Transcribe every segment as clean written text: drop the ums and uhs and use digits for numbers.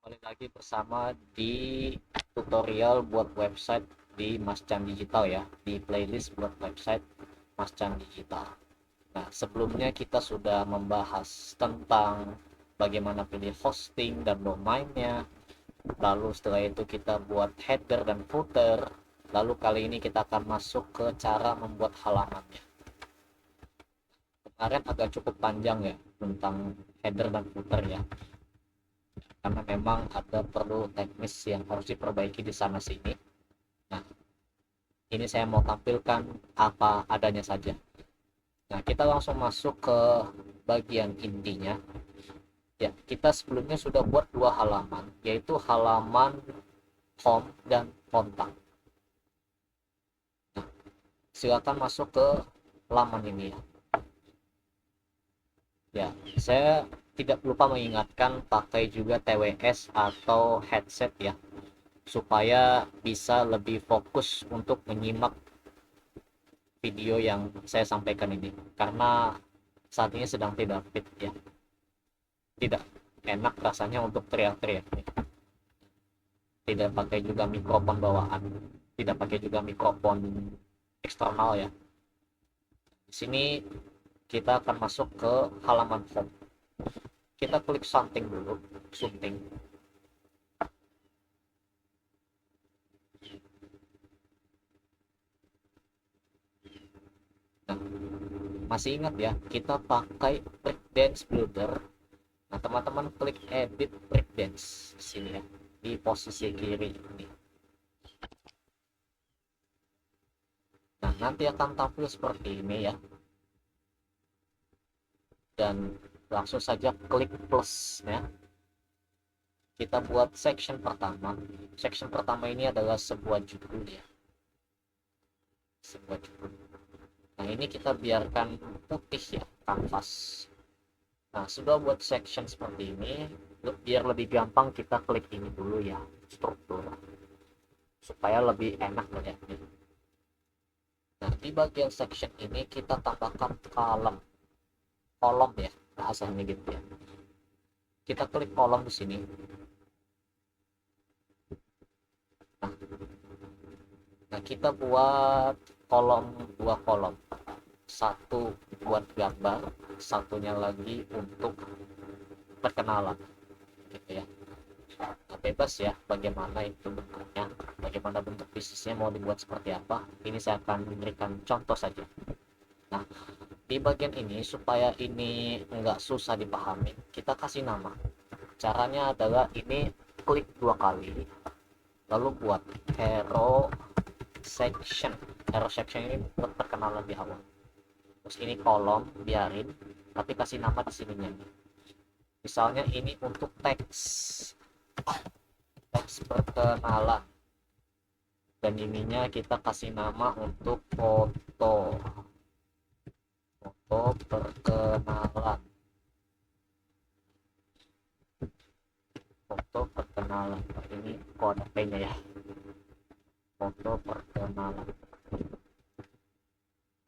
Kembali lagi bersama di tutorial buat website di Mas Chan Digital ya, di playlist buat website Mas Chan Digital. Nah, sebelumnya kita sudah membahas tentang bagaimana pilih hosting dan domainnya. Lalu setelah itu kita buat header dan footer. Lalu kali ini kita akan masuk ke cara membuat halamannya. Kemarin agak cukup panjang ya tentang header dan footer ya, karena memang ada perlu teknis yang harus diperbaiki di sana sini. Nah, ini saya mau tampilkan apa adanya saja. Nah, kita langsung masuk ke bagian intinya. Ya, kita sebelumnya sudah buat dua halaman, yaitu halaman home dan kontak. Nah, silakan masuk ke halaman ini ya. Ya, saya tidak lupa mengingatkan pakai juga TWS atau headset ya, supaya bisa lebih fokus untuk menyimak video yang saya sampaikan ini, karena saat ini sedang tidak fit ya, tidak enak rasanya untuk teriak-teriak, tidak pakai juga mikrofon bawaan, tidak pakai juga mikrofon eksternal ya. Di sini kita akan masuk ke halaman home. Kita klik something dulu, something. Nah, masih ingat ya, kita pakai breakdance builder. Nah, teman-teman klik edit breakdance di sini ya, di posisi kiri ini. Nah, nanti akan tampil seperti ini ya. Dan langsung saja klik plus ya. Kita buat section pertama. Section pertama ini adalah sebuah judul ya. Sebuah judul. Nah, ini kita biarkan putih ya, kanvas. Nah, sudah buat section seperti ini, biar lebih gampang kita klik ini dulu ya, struktur. Supaya lebih enak melihatnya. Nah, di bagian section ini kita tambahkan kolom ya, bahasanya gitu ya. Kita klik kolom di sini. Nah, nah, kita buat kolom, dua kolom. Satu buat gambar, satunya lagi untuk perkenalan gitu ya. Nah, bebas ya bagaimana itu bentuknya, bagaimana bentuk bisnisnya mau dibuat seperti apa. Ini saya akan memberikan contoh saja. Nah, di bagian ini supaya ini nggak susah dipahami, kita kasih nama. Caranya adalah ini klik dua kali, lalu buat hero section. Hero section ini buat perkenalan di awal. Terus ini kolom, biarin, tapi kasih nama di sininya. Misalnya ini untuk teks, teks perkenalan. Dan ininya kita kasih nama untuk foto, foto perkenalan, foto perkenalan. Ini kode P-nya ya, foto perkenalan.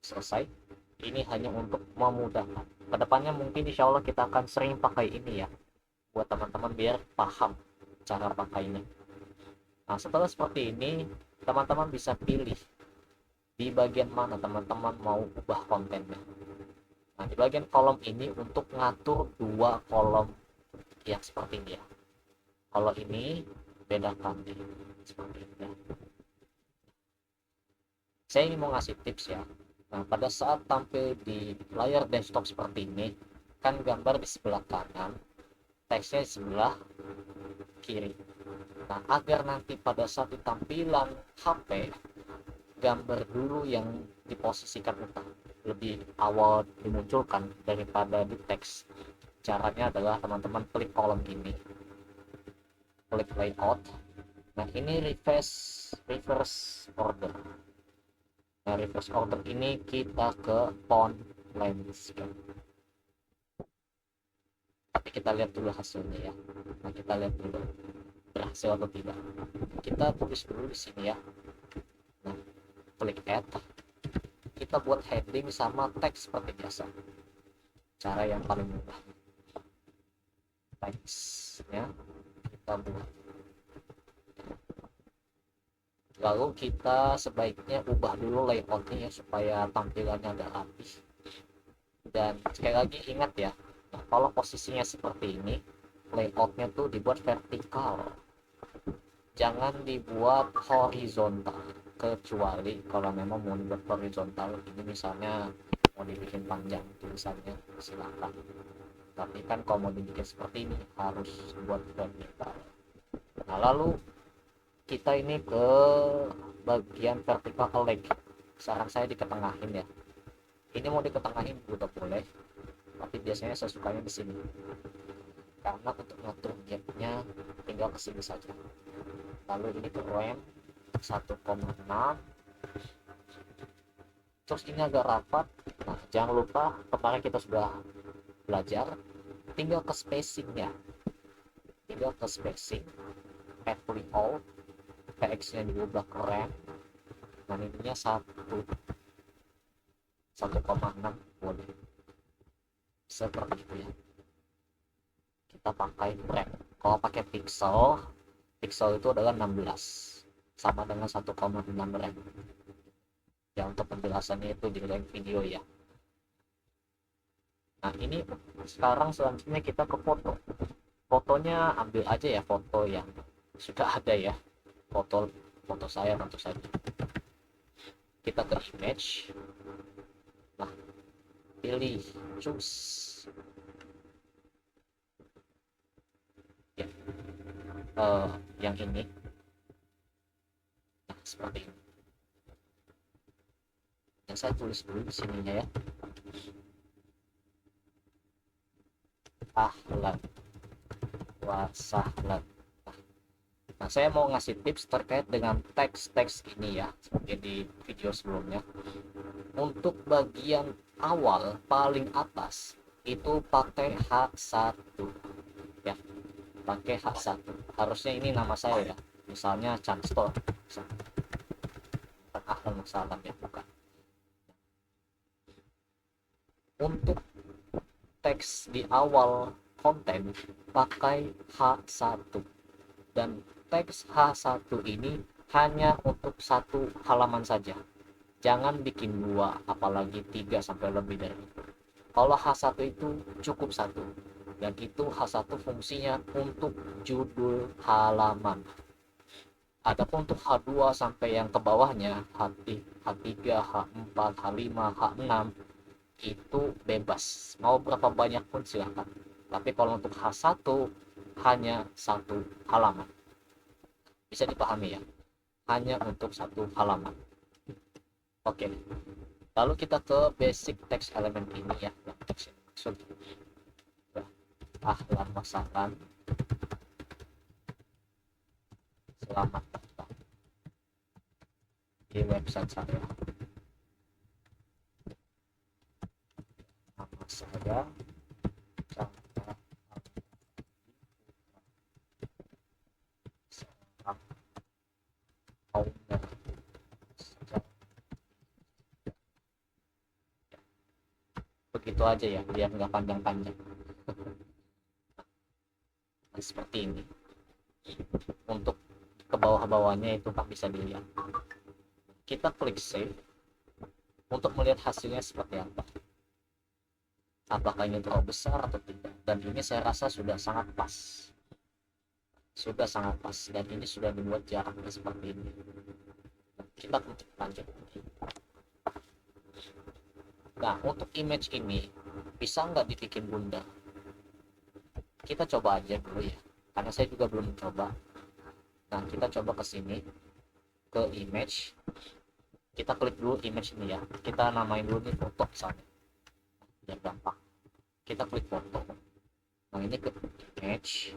Selesai. Ini hanya untuk memudahkan. Kedepannya mungkin insya Allah kita akan sering pakai ini ya, buat teman-teman biar paham cara pakainya. Nah, setelah seperti ini, teman-teman bisa pilih di bagian mana teman-teman mau ubah kontennya. Nah, di bagian kolom ini untuk ngatur dua kolom yang seperti ini ya. Kalau ini bedakan nih, seperti ini ya. Saya ingin mau ngasih tips ya. Nah, pada saat tampil di layar desktop seperti ini, kan gambar di sebelah kanan, teksnya di sebelah kiri. Nah, agar nanti pada saat di tampilan HP, gambar dulu yang diposisikan utama, lebih awal dimunculkan daripada di teks. Caranya adalah teman-teman klik kolom ini, klik layout. Nah, ini reverse order. Nah, reverse order ini kita ke font landscape. Tapi kita lihat dulu hasilnya ya. Nah, kita lihat dulu berhasil atau tidak. Kita tulis dulu di sini ya. Nah, klik add. Kita buat heading sama teks seperti biasa. Cara yang paling mudah. Teks ya. kita buat. Lalu kita sebaiknya ubah dulu layoutnya ya, supaya tampilannya agak rapi. Dan sekali lagi ingat ya, nah, kalau posisinya seperti ini, layoutnya tuh dibuat vertikal, jangan dibuat horizontal. Kecuali kalau memang mau dibuat horizontal, ini misalnya mau dibikin panjang tulisannya, silakan. Tapi kan kalau mau dibikin seperti ini harus buat vertikal. Nah lalu kita ini ke bagian vertical leg, saran saya diketengahin ya. Ini mau diketengahin juga boleh, tapi biasanya saya sukanya di sini karena untuk ngatur gapnya tinggal ke sini saja. Lalu ini ke rem 1,6, terus ini agak rapat. Nah jangan lupa kemarin kita sudah belajar, tinggal ke spacingnya, tinggal ke spacing, apply all, px nya diubah ke rem, dan ininya 1,6 boleh, seperti itu ya. Kita pakai rem. Kalau pakai pixel, pixel itu adalah 16, sama dengan 1,6 rem ya. Untuk penjelasannya itu di lain video ya. Nah ini sekarang selanjutnya kita ke foto. Fotonya ambil aja ya foto yang sudah ada ya, foto saya tentu saja. Kita ke image, nah pilih choose ya, yang ini. Nah seperti ini, yang saya tulis dulu di sininya ya, ahlan wasahlan. Nah, saya mau ngasih tips terkait dengan teks-teks ini ya, seperti di video sebelumnya. Untuk bagian awal paling atas itu pakai H1 ya, pakai H1. Harusnya ini nama saya ya, misalnya Chanstor, bukan ahlan wasahlan ya, bukan. Untuk teks di awal konten pakai H1, dan teks H1 ini hanya untuk satu halaman saja, jangan bikin dua apalagi tiga sampai lebih dari itu. Kalau H1 itu cukup satu, dan itu H1 fungsinya untuk judul halaman. Adapun untuk H2 sampai yang ke bawahnya H3, H4, H5, H6 itu bebas, mau berapa banyak pun silakan. Tapi kalau untuk H1 hanya satu halaman, bisa dipahami ya, hanya untuk satu halaman. Oke, lalu kita ke basic text element ini ya, yang teks ini maksud ahlan wasahlan, selamat datang di website saya, nama saya Chandra, seorang owner. Begitu aja ya, biar nggak panjang-panjang. Nah, seperti ini. Untuk ke bawah-bawahnya itu kan bisa dilihat. Kita klik save untuk melihat hasilnya seperti apa, apakah ini terlalu besar atau tidak. Dan ini saya rasa sudah sangat pas, dan ini sudah dibuat jaraknya seperti ini. Kita klik lanjut. Nah untuk image ini bisa nggak dibikin bunda, kita coba aja dulu ya, karena saya juga belum mencoba. Nah kita coba ke sini, ke image, kita klik dulu image ini ya, kita namain dulu nih foto misalnya biar gampang. Kita klik foto, nah ini ke image.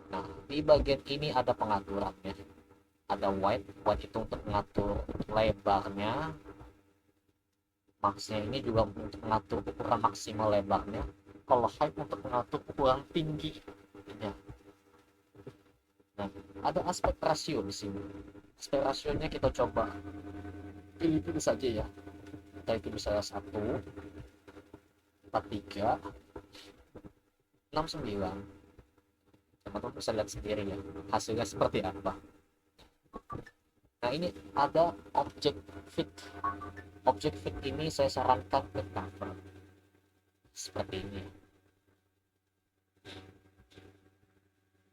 Nah di bagian ini ada pengaturannya, ada white itu untuk mengatur lebarnya, maxnya ini juga untuk mengatur ukuran maksimal lebarnya, kalau height untuk mengatur ukuran tinggi ya. Nah ada aspek rasio di sini, aspek rasionya kita coba pilih saja ya, kita itu bisa 1/43/69, teman-teman bisa lihat sendiri ya hasilnya seperti apa. Nah ini ada objek fit. Objek fit ini saya sarankan ke cover seperti ini.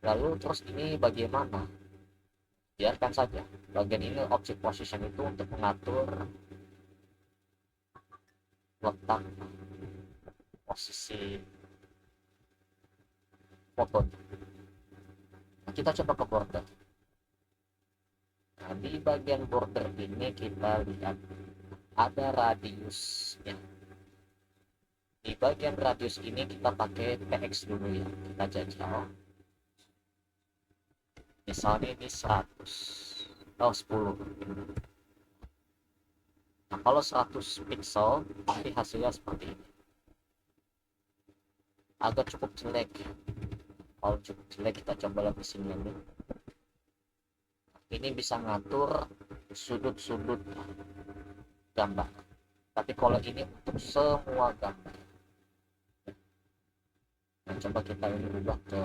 Lalu terus ini bagaimana? Biarkan saja. Bagian ini object position itu untuk mengatur letak posisi foto. Nah, kita coba ke border. Nah, di bagian border ini kita lihat ada radiusnya. Di bagian radius ini kita pakai px dulu ya, kita jajal. Misalnya ini 100 atau 10. Nah kalau 100 pixel nanti hasilnya seperti ini, agak cukup jelek. Kalau cukup jelek kita coba lihat di sini nih. Ini bisa ngatur sudut-sudut gambar, tapi kalau ini untuk semua gambar. Nah coba kita ini ubah ke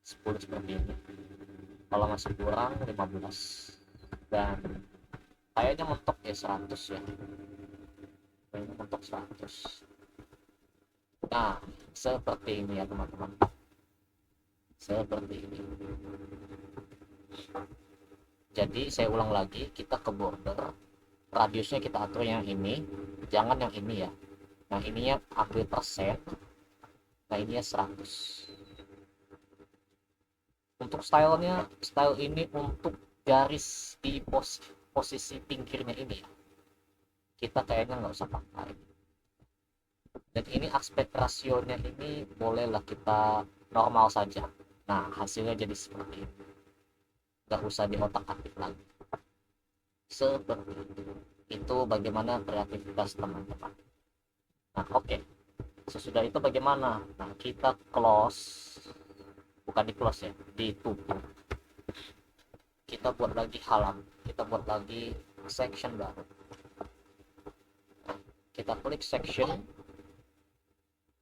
10 seperti ini. Kalau masih kurang 15, dan kayaknya mentok ya 100 ya, kayaknya mentok 100. Nah seperti ini ya teman-teman, seperti ini. Jadi saya ulang lagi, kita ke border, radiusnya kita atur yang ini, jangan yang ini ya. Nah ininya ambil persen, nah ininya 100. Untuk stylenya, style ini untuk garis di posisi pinggirnya ini ya, kita kayaknya nggak usah pakai. Dan ini aspek rasionya ini bolehlah kita normal saja. Nah hasilnya jadi seperti ini, nggak usah diotak-atik lagi. Seperti itu bagaimana kreativitas teman-teman. Nah oke, sesudah itu bagaimana? Nah kita close, bukan di close ya, ditutup. Kita buat lagi halaman, kita buat lagi section baru. Kita klik section.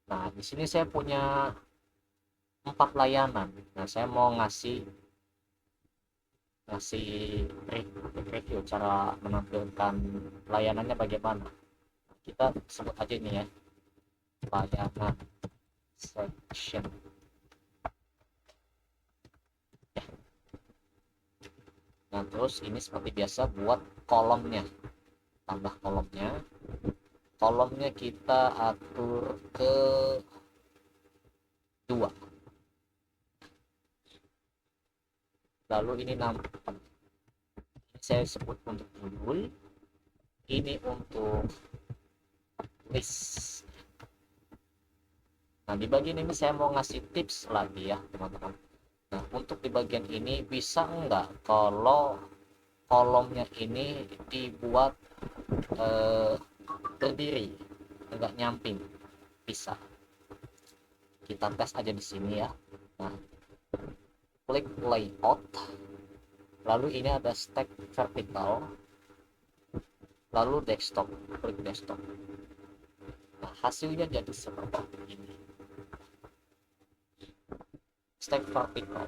Nah di sini saya punya 4 layanan. Nah saya mau ngasih review cara menampilkan layanannya bagaimana. Kita sebut aja ini ya, layanan section ya. Nah terus ini seperti biasa buat kolomnya, tambah kolomnya kita atur ke 2. Lalu ini saya sebut untuk judul, ini untuk list. Nah di bagian ini saya mau ngasih tips lagi ya teman-teman. Nah untuk di bagian ini bisa enggak kalau kolomnya ini dibuat berdiri, enggak nyamping? Bisa. Kita tes aja di sini ya. Nah klik layout, lalu ini ada stack vertikal, lalu desktop, klik desktop. Nah hasilnya jadi seperti ini, stack vertikal.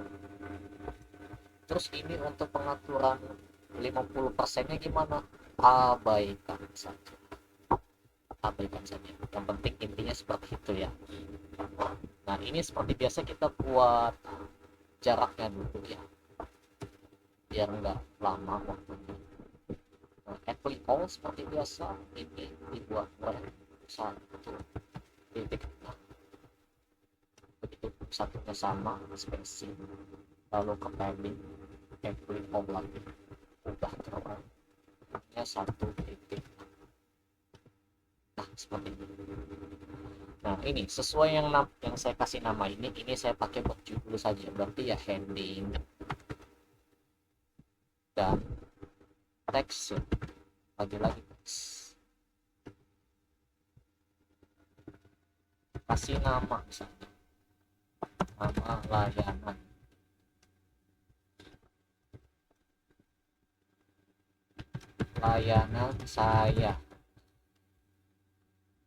Terus ini untuk pengaturan 50% nya gimana? Abaikan saja, yang penting intinya seperti itu ya. Nah ini seperti biasa kita buat jaraknya dulu ya, biar nggak lama waktunya. Nah, apply all seperti biasa ini dibuat oleh 1.6. Begitu satunya sama spacing, lalu ke padding, apply all lagi, ubah terangnya 1.6. Nah seperti ini. Nah ini sesuai yang saya kasih nama ini saya pakai buat judul saja, berarti ya heading dan teks. Lagi-lagi kasih nama, misalnya nama layanan saya.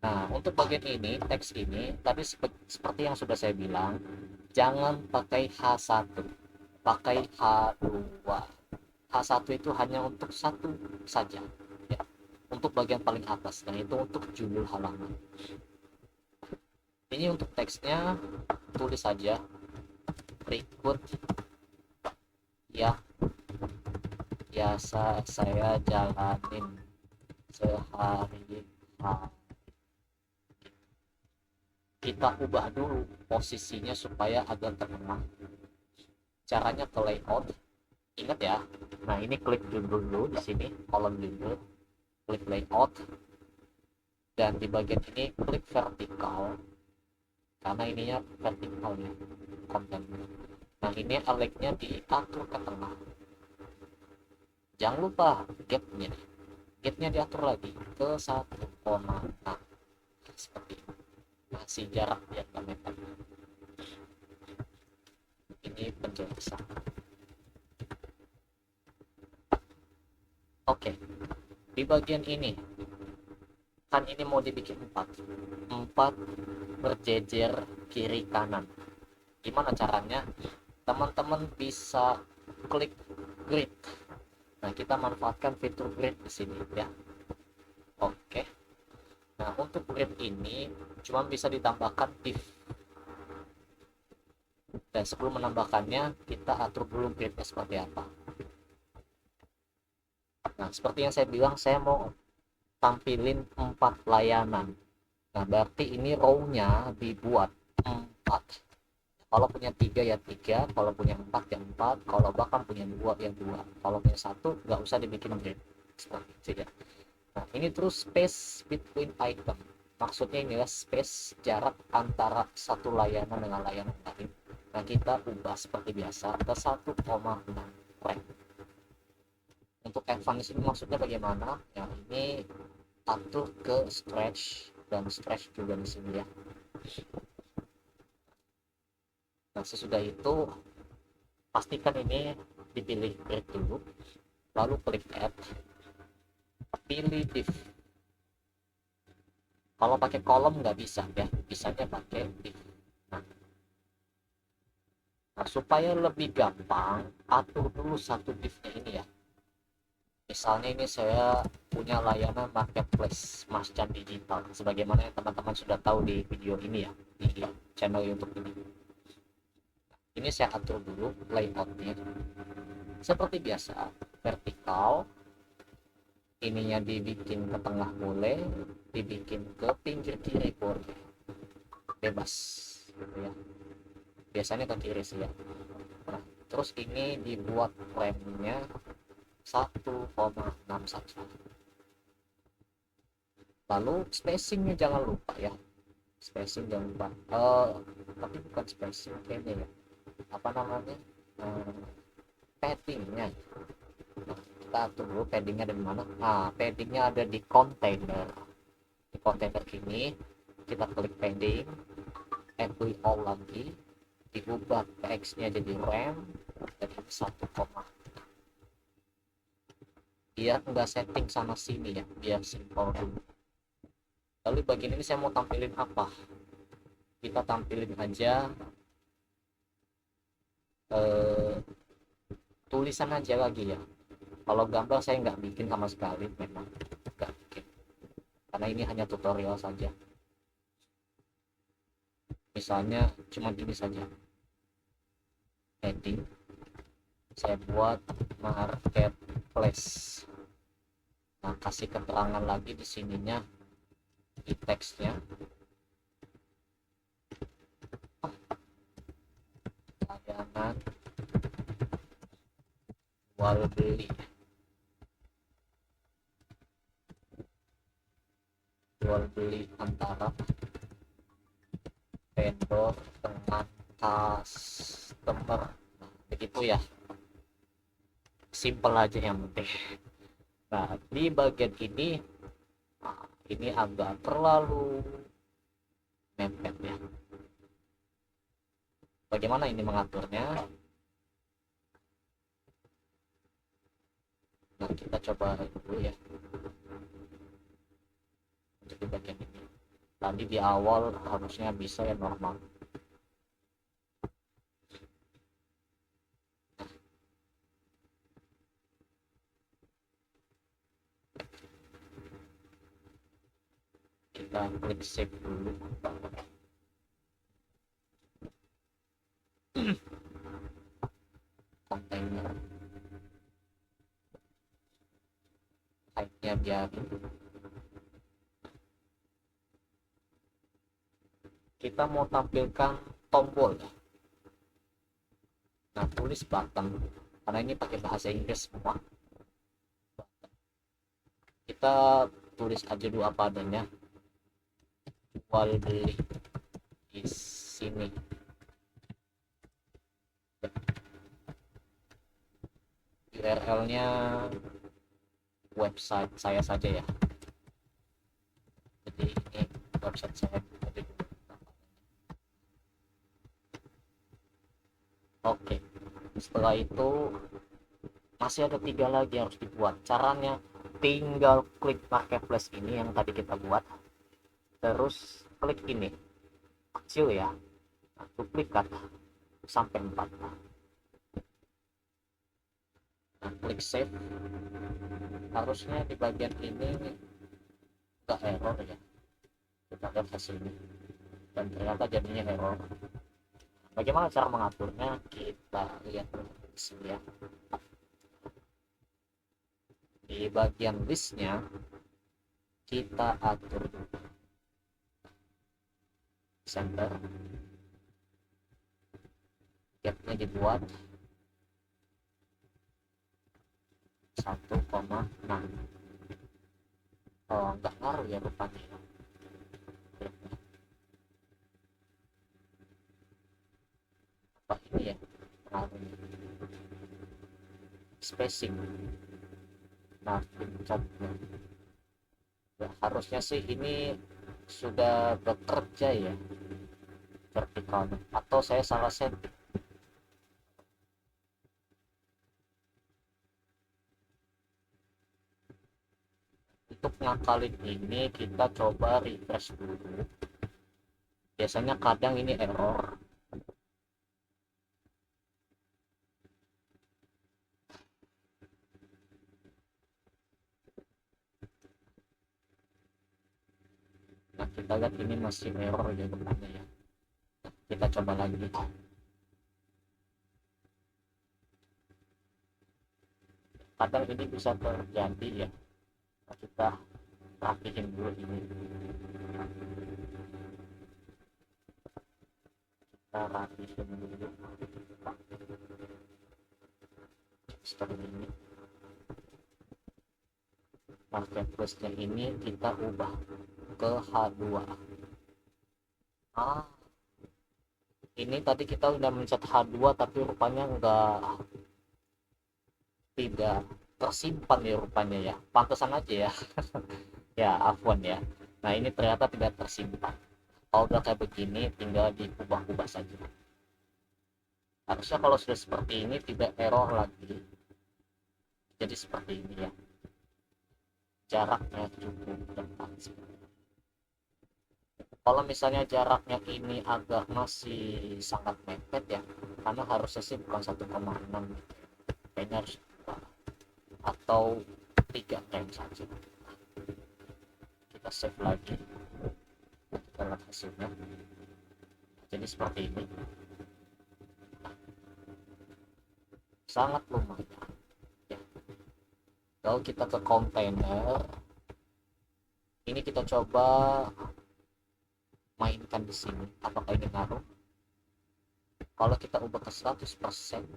Nah, untuk bagian ini, teks ini, tadi seperti yang sudah saya bilang, jangan pakai H1, pakai H2. H1 itu hanya untuk satu saja, ya, untuk bagian paling atas, dan itu untuk judul halaman. Ini untuk teksnya, tulis saja berikut ya biasa saya jalanin sehari-hari. Kita ubah dulu posisinya supaya agak terkenal. Caranya ke layout, ingat ya. Nah, ini klik judul dulu di sini, kolom judul, klik layout, dan di bagian ini klik vertikal, karena ininya vertikal ya kontennya. Nah, ini align-nya diatur ke tengah. Jangan lupa gapnya diatur lagi ke 1,6, seperti ini. Masih jarak ya, nggak mepet. Ini penjelasan. Oke, di bagian ini kan ini mau dibikin 4 berjejer kiri kanan. Gimana caranya? Teman-teman bisa klik grid. Nah, kita manfaatkan fitur grid di sini ya. Oke. Nah, untuk grid ini cuma bisa ditambahkan div. Dan sebelum menambahkannya, kita atur dulu gridnya seperti apa. Nah, seperti yang saya bilang, saya mau tampilin 4 layanan. Nah, berarti ini row-nya dibuat 4. Kalau punya 3 ya 3, kalau punya 4 ya 4, kalau bahkan punya 2 ya 2. Kalau punya 1 nggak usah dibikin grid. Seperti itu ya. Nah, ini terus space between item. Maksudnya inilah space jarak antara satu layanan dengan layanan lain. Nah, kita ubah seperti biasa ke 1,6 rank. Untuk advance ini maksudnya bagaimana? Yang ini atur ke stretch, dan stretch juga di sini ya. Nah, sesudah itu pastikan ini dipilih grid dulu, lalu klik add, pilih div. Kalau pakai kolom nggak bisa ya, bisanya pakai div. Nah, supaya lebih gampang, atur dulu satu divnya ini ya. Misalnya ini saya punya layanan marketplace Mas Chan Digital, sebagaimana yang teman-teman sudah tahu di video ini ya, di channel YouTube ini. Ini saya atur dulu layoutnya. Seperti biasa, vertikal, ininya dibikin ke tengah boleh, dibikin ke pinggir kiri boleh, bebas gitu ya. Biasanya ke kiri sih ya. Nah, terus ini dibuat frame-nya 1,61. Lalu spacingnya jangan lupa ya, spacing jangan lupa. Tapi bukan spacing kayaknya ya, apa namanya, paddingnya. Nah, kita atur dulu paddingnya dari mana. Nah, paddingnya ada di container. Di container ini kita klik padding, apply all lagi, diubah PX nya jadi RAM, jadi 1, biar enggak setting sana sini ya, biar simple dulu. Lalu bagian ini saya mau tampilin apa, kita tampilin aja tulisan aja lagi ya. Kalau gambar saya nggak bikin sama sekali, memang nggak bikin, karena ini hanya tutorial saja. Misalnya cuma gini saja, heading saya buat marketplace. Nah, kasih keterangan lagi di sininya, di teksnya layanan jual beli, antara vendor dengan customer. Nah, begitu ya, simple aja yang penting. Nah, di bagian ini, nah, ini agak terlalu mepet ya. Bagaimana ini mengaturnya? Nah, kita coba dulu ya untuk di bagian ini. Tadi di awal harusnya bisa ya normal. Kita klik save dulu kontainer, height-nya biar kita mau tampilkan tombol ya. Nah, tulis button karena ini pakai bahasa Inggris semua. Kita tulis aja dulu apa adanya, jual beli di sini. URL-nya website saya saja ya, jadi ini website saya. Oke, setelah itu masih ada 3 lagi yang harus dibuat. Caranya tinggal klik marketplace ini yang tadi kita buat, terus klik ini kecil ya, duplikat sampai 4. Nah, klik save. Harusnya di bagian ini nggak error ya, kita lihat hasilnya, dan ternyata jadinya error. Bagaimana cara mengaturnya, kita lihat di sini ya. Di bagian listnya kita atur center, gapnya dibuat 1,6. Oh, nggak ngaruh ya rupanya. Apa ini ya ngaruhnya? Spacing, nah pencetnya ya, harusnya sih ini sudah bekerja ya vertikal, atau saya salah setting. Untuk ngakalin ini kita coba refresh dulu, biasanya kadang ini error. Nah, kita lihat ini masih error ya depannya ya. Kita coba lagi. Kadang ini bisa terjadi ya. Nah, kita rapihin dulu ini. Kita rapihin dulu. Seperti ini. Marketplace-nya ini kita ubah ke H2. Ah, ini tadi kita udah mencet H2 tapi rupanya tidak tersimpan ya rupanya ya. Pantesan aja ya. Ya, afwan ya. Nah, ini ternyata tidak tersimpan. Kalau udah kayak begini tinggal diubah-ubah saja. Harusnya kalau sudah seperti ini tidak error lagi. Jadi seperti ini ya. Jaraknya cukup dekat. Kalau misalnya jaraknya ini agak masih sangat mepet ya, karena harusnya sih bukan 1,6, kayaknya harus 2 atau 3 frame saja. Kita save lagi, kita lihat hasilnya. Jadi seperti ini, sangat lumayan ya. Kalau kita ke kontainer ini, kita coba mainkan di sini apakah ini ngaruh. Kalau kita ubah ke 100%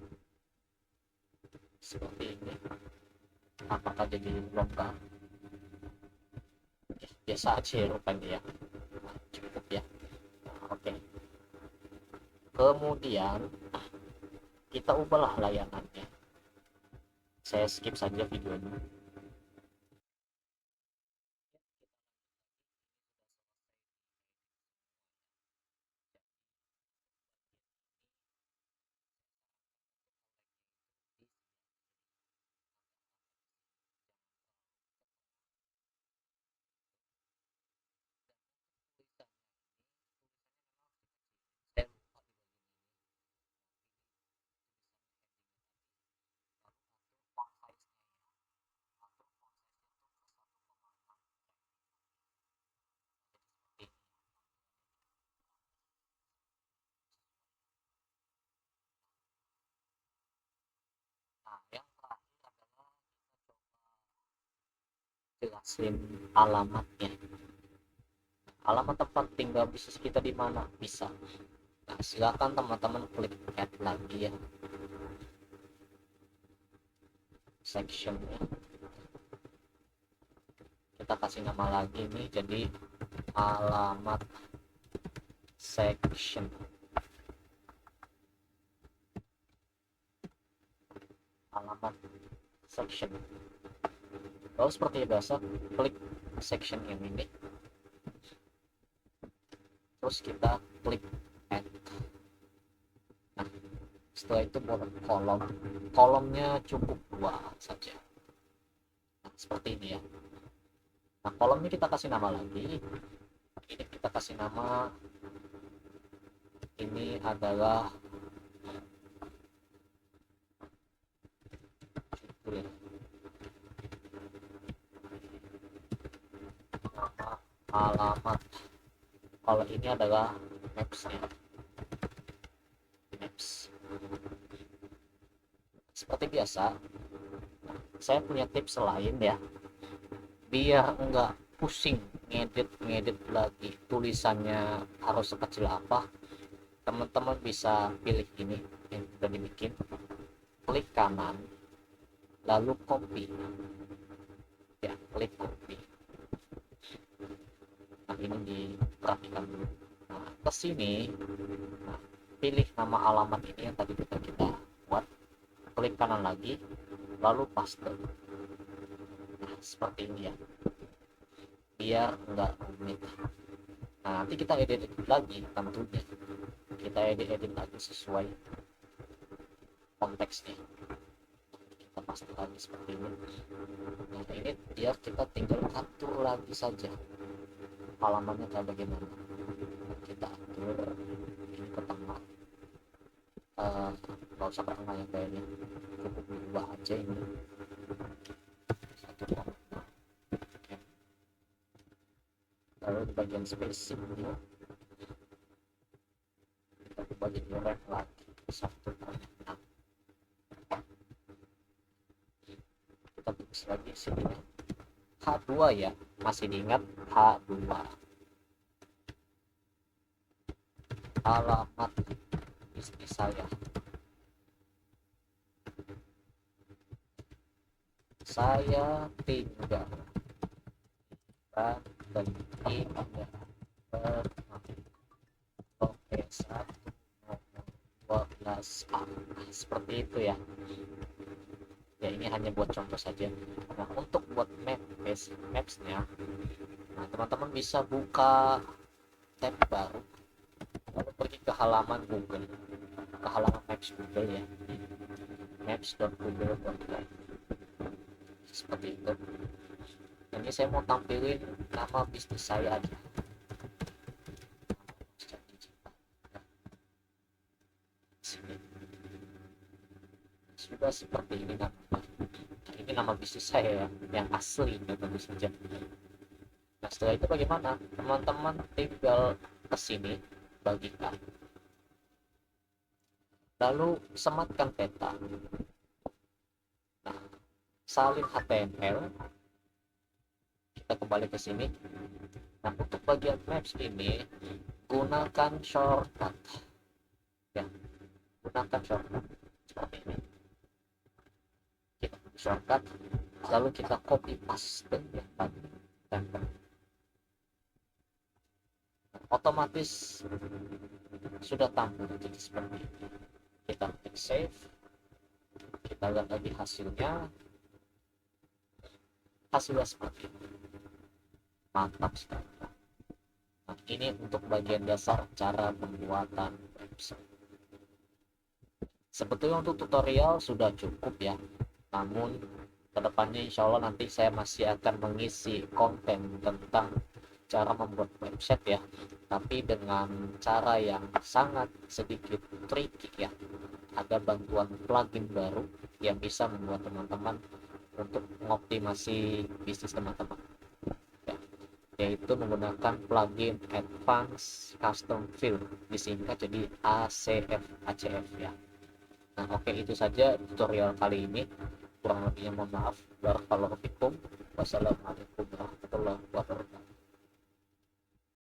seperti ini, apakah jadi longgar? Biasa aja ya rupanya ya, cukup ya. Oke, kemudian kita ubahlah layanannya. Saya skip saja videonya. jelasin alamatnya. Alamat tempat tinggal bisnis kita di mana bisa. Nah, silakan teman-teman klik add lagi ya sectionnya. Kita kasih nama lagi nih, jadi alamat section. Alamat section. Lalu seperti biasa, klik section yang ini. Terus kita klik add. Nah, setelah itu buat kolom. Kolomnya cukup 2 saja. Nah, seperti ini ya. Nah, kolomnya kita kasih nama lagi. Ini kita kasih nama, ini adalah judul, nama alamat. Kalau ini adalah maps-nya. Maps. Seperti biasa, saya punya tips lain ya, biar enggak pusing ngedit lagi tulisannya harus sekecil apa. Teman-teman bisa pilih ini yang sudah dibikin, klik kanan lalu copy ya, klik copy. Nah, ini diperhatikan dulu. Nah, ke sini, nah, pilih nama alamat ini yang tadi kita buat, klik kanan lagi lalu paste. Nah, seperti ini ya, biar enggak rumit. Nah, nanti kita edit lagi, tentunya kita edit lagi sesuai konteksnya. Kita paste lagi seperti ini. Nah, ini biar kita tinggal atur lagi saja halamannya kayak bagaimana. Kita atur ini ke tengah, nggak usah ke tengah ya, kayaknya cukup diubah aja ini 1,5. Lalu di bagian spacingnya kita bagi direct lagi 1,6. kita tulis lagi sini H2 ya, masih diingat H2. Alamat bisnis saya tinggal dan indah oke 1/12A. Seperti itu ya. Ya, ini hanya buat contoh saja. Nah, untuk buat maps-nya, nah, teman-teman bisa buka tab baru lalu pergi ke halaman Google, ke halaman Maps Google ya, maps.google.com. Seperti itu. Ini saya mau tampilin nama bisnis saya aja, sudah seperti ini namanya. Ini nama bisnis saya ya, yang asli ya, tentu saja. Nah, setelah itu bagaimana? Teman-teman tinggal ke sini, bagikan, lalu sematkan peta. Nah, salin HTML, kita kembali ke sini. Nah, untuk bagian maps ini gunakan shortcut ya, gunakan shortcut seperti ini. Kita shortcut lalu kita copy paste ya, tempel. Otomatis sudah tampil jadi seperti ini. Kita klik save, kita lihat lagi hasilnya seperti ini, mantap sekali. Nah, ini untuk bagian dasar cara pembuatan website. Sebetulnya untuk tutorial sudah cukup ya, namun kedepannya insya Allah nanti saya masih akan mengisi konten tentang cara membuat website ya, tapi dengan cara yang sangat sedikit tricky ya. Ada bantuan plugin baru yang bisa membuat teman-teman untuk mengoptimasi bisnis teman-teman ya, yaitu menggunakan plugin Advanced Custom Field, disingkat jadi ACF ya. Nah, oke, itu saja tutorial kali ini, kurang lebihnya mohon maaf. Barakallahu fikum. Wassalamualaikum warahmatullahi wabarakatuh.